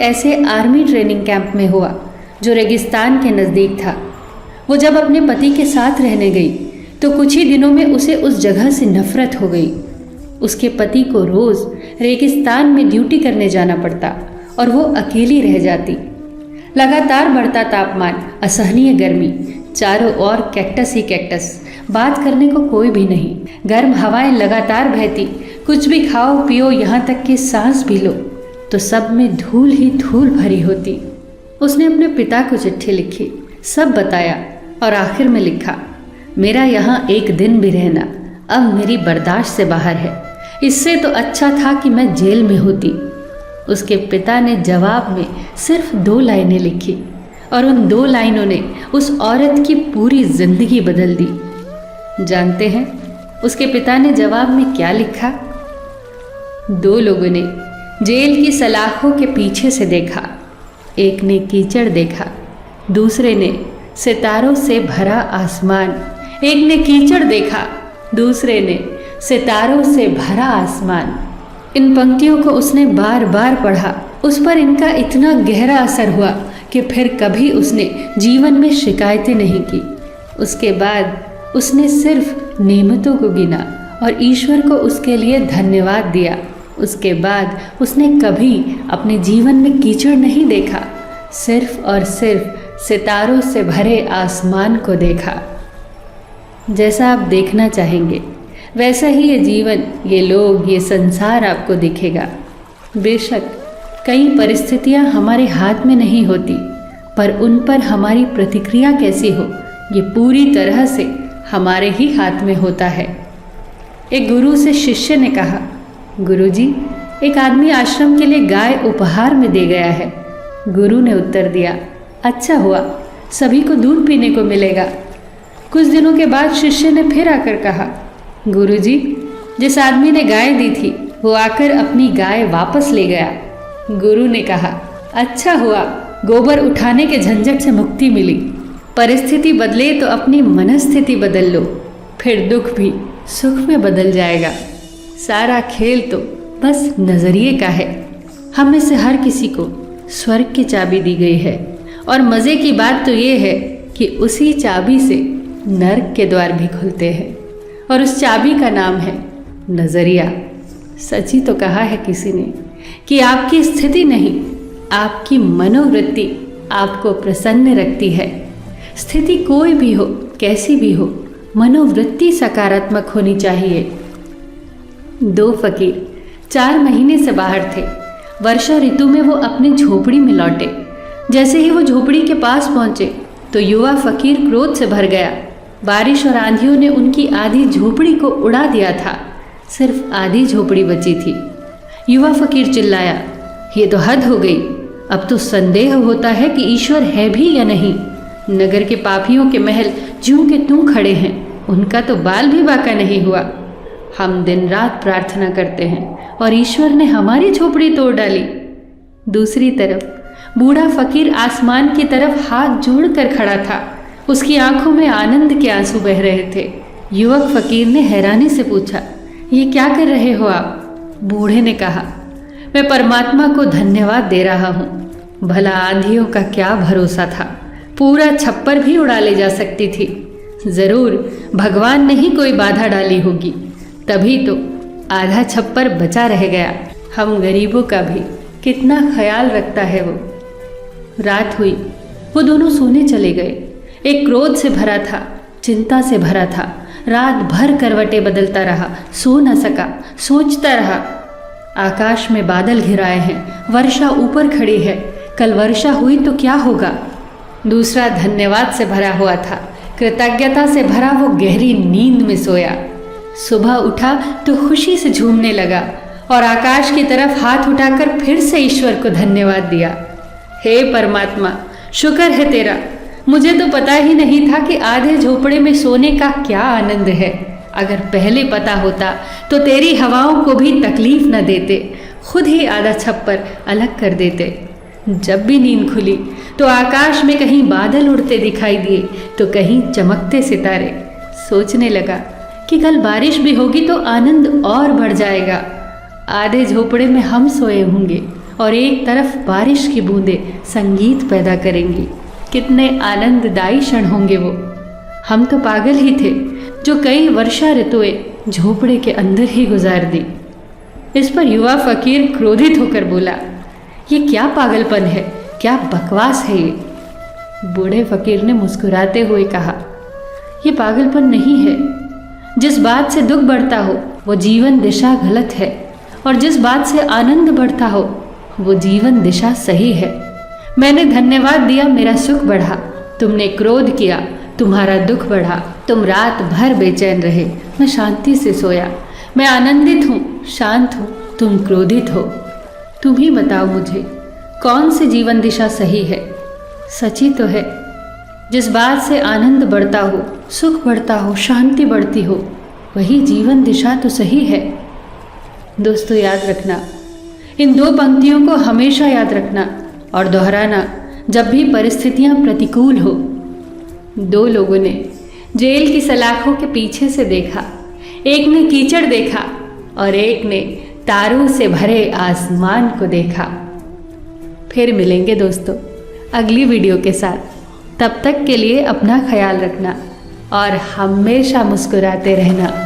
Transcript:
ऐसे army training camp में हुआ जो रेगिस्तान के नज़दीक था। वो जब अपने पति के साथ रहने गई तो कुछ ही दिनों में उसे उस जगह से नफरत हो गई। उसके पति को रोज़ रेगिस्तान में ड्यूटी करने जाना पड़ता और वो अकेली रह जाती। लगातार बढ़ता तापमान, असहनीय गर्मी, चारों ओर कैक्टस ही कैक्टस, बात करने को कोई भी नहीं, गर्म हवाएं लगातार बहती, कुछ भी खाओ पियो, यहाँ तक कि सांस भी लो तो सब में धूल ही धूल भरी होती। उसने अपने पिता को चिट्ठी लिखी, सब बताया और आखिर में लिखा, मेरा यहाँ एक दिन भी रहना अब मेरी बर्दाश्त से बाहर है। इससे तो अच्छा था कि मैं जेल में होती। उसके पिता ने जवाब में सिर्फ 2 लाइनें लिखी और उन 2 लाइनों ने उस औरत की पूरी जिंदगी बदल दी। जानते हैं उसके पिता ने जवाब में क्या लिखा? 2 लोगों ने जेल की सलाखों के पीछे से देखा। एक ने कीचड़ देखा, दूसरे ने सितारों से भरा आसमान। एक ने कीचड़ देखा, दूसरे ने सितारों से भरा आसमान। इन पंक्तियों को उसने बार बार पढ़ा। उस पर इनका इतना गहरा असर हुआ कि फिर कभी उसने जीवन में शिकायतें नहीं की। उसके बाद उसने सिर्फ नेमतों को गिना और ईश्वर को उसके लिए धन्यवाद दिया। उसके बाद उसने कभी अपने जीवन में कीचड़ नहीं देखा, सिर्फ और सिर्फ सितारों से भरे आसमान को देखा। जैसा आप देखना चाहेंगे वैसा ही ये जीवन, ये लोग, ये संसार आपको दिखेगा। बेशक कई परिस्थितियां हमारे हाथ में नहीं होती, पर उन पर हमारी प्रतिक्रिया कैसी हो ये पूरी तरह से हमारे ही हाथ में होता है। एक गुरु से शिष्य ने कहा, गुरुजी, एक आदमी आश्रम के लिए गाय उपहार में दे गया है। गुरु ने उत्तर दिया, अच्छा हुआ, सभी को दूध पीने को मिलेगा। कुछ दिनों के बाद शिष्य ने फिर आकर कहा, गुरुजी, जिस आदमी ने गाय दी थी वो आकर अपनी गाय वापस ले गया। गुरु ने कहा, अच्छा हुआ, गोबर उठाने के झंझट से मुक्ति मिली। परिस्थिति बदले तो अपनी मनस्थिति बदल लो, फिर दुख भी सुख में बदल जाएगा। सारा खेल तो बस नजरिए का है। हम में से हर किसी को स्वर्ग की चाबी दी गई है और मज़े की बात तो ये है कि उसी चाबी से नर्क के द्वार भी खुलते हैं और उस चाबी का नाम है नजरिया। सच ही तो कहा है किसी ने कि आपकी स्थिति नहीं, आपकी मनोवृत्ति आपको प्रसन्न रखती है। स्थिति कोई भी हो, कैसी भी हो, मनोवृत्ति सकारात्मक होनी चाहिए। 2 फकीर 4 महीने से बाहर थे। वर्षा ऋतु में वो अपनी झोपड़ी में लौटे। जैसे ही वो झोपड़ी के पास पहुंचे तो युवा फकीर क्रोध से भर गया। बारिश और आंधियों ने उनकी आधी झोपड़ी को उड़ा दिया था, सिर्फ आधी झोपड़ी बची थी। युवा फकीर चिल्लाया, ये तो हद हो गई, अब तो संदेह होता है कि ईश्वर है भी या नहीं। नगर के पापियों के महल ज्यों के त्यों खड़े हैं, उनका तो बाल भी बाका नहीं हुआ। हम दिन रात प्रार्थना करते हैं और ईश्वर ने हमारी झोपड़ी तोड़ डाली। दूसरी तरफ बूढ़ा फकीर आसमान की तरफ हाथ जोड़कर खड़ा था। उसकी आंखों में आनंद के आंसू बह रहे थे। युवक फकीर ने हैरानी से पूछा, ये क्या कर रहे हो आप? बूढ़े ने कहा, मैं परमात्मा को धन्यवाद दे रहा हूँ। भला आंधियों का क्या भरोसा था, पूरा छप्पर भी उड़ा ले जा सकती थी। जरूर भगवान ने ही कोई बाधा डाली होगी, तभी तो आधा छप्पर बचा रह गया। हम गरीबों का भी कितना ख्याल रखता है वो। रात हुई, वो दोनों सोने चले गए। एक क्रोध से भरा था, चिंता से भरा था। रात भर करवटें बदलता रहा, सो न सका, सोचता रहा। आकाश में बादल घिराए हैं, वर्षा ऊपर खड़ी है, कल वर्षा हुई तो क्या होगा। दूसरा धन्यवाद से भरा हुआ था, कृतज्ञता से भरा वो गहरी नींद में सोया। सुबह उठा तो खुशी से झूमने लगा और आकाश की तरफ हाथ उठाकर फिर से ईश्वर को धन्यवाद दिया। हे परमात्मा, शुक्र है तेरा, मुझे तो पता ही नहीं था कि आधे झोपड़े में सोने का क्या आनंद है। अगर पहले पता होता तो तेरी हवाओं को भी तकलीफ न देते, खुद ही आधा छप्पर अलग कर देते। जब भी नींद खुली तो आकाश में कहीं बादल उड़ते दिखाई दिए तो कहीं चमकते सितारे। सोचने लगा कि कल बारिश भी होगी तो आनंद और बढ़ जाएगा। आधे झोपड़े में हम सोए होंगे, और एक तरफ बारिश की बूंदें संगीत पैदा करेंगी। कितने आनंददायी क्षण होंगे वो। हम तो पागल ही थे जो कई वर्षा ऋतुएं झोपड़े के अंदर ही गुजार दी। इस पर युवा फकीर क्रोधित होकर बोला, ये क्या पागलपन है, क्या बकवास है ये। बूढ़े फकीर ने मुस्कुराते हुए कहा, ये पागलपन नहीं है। जिस बात से दुख बढ़ता हो वो जीवन दिशा गलत है, और जिस बात से आनंद बढ़ता हो वो जीवन दिशा सही है। मैंने धन्यवाद दिया, मेरा सुख बढ़ा। तुमने क्रोध किया, तुम्हारा दुख बढ़ा। तुम रात भर बेचैन रहे, मैं शांति से सोया। मैं आनंदित हूँ, शांत हूँ, तुम क्रोधित हो। तुम ही बताओ मुझे, कौन सी जीवन दिशा सही है? सच्ची तो है, जिस बात से आनंद बढ़ता हो, सुख बढ़ता हो, शांति बढ़ती हो, वही जीवन दिशा तो सही है। दोस्तों, याद रखना, इन दो पंक्तियों को हमेशा याद रखना और दोहराना जब भी परिस्थितियां प्रतिकूल हो। दो लोगों ने जेल की सलाखों के पीछे से देखा, एक ने कीचड़ देखा और एक ने तारों से भरे आसमान को देखा। फिर मिलेंगे दोस्तों अगली वीडियो के साथ। तब तक के लिए अपना ख्याल रखना और हमेशा मुस्कुराते रहना।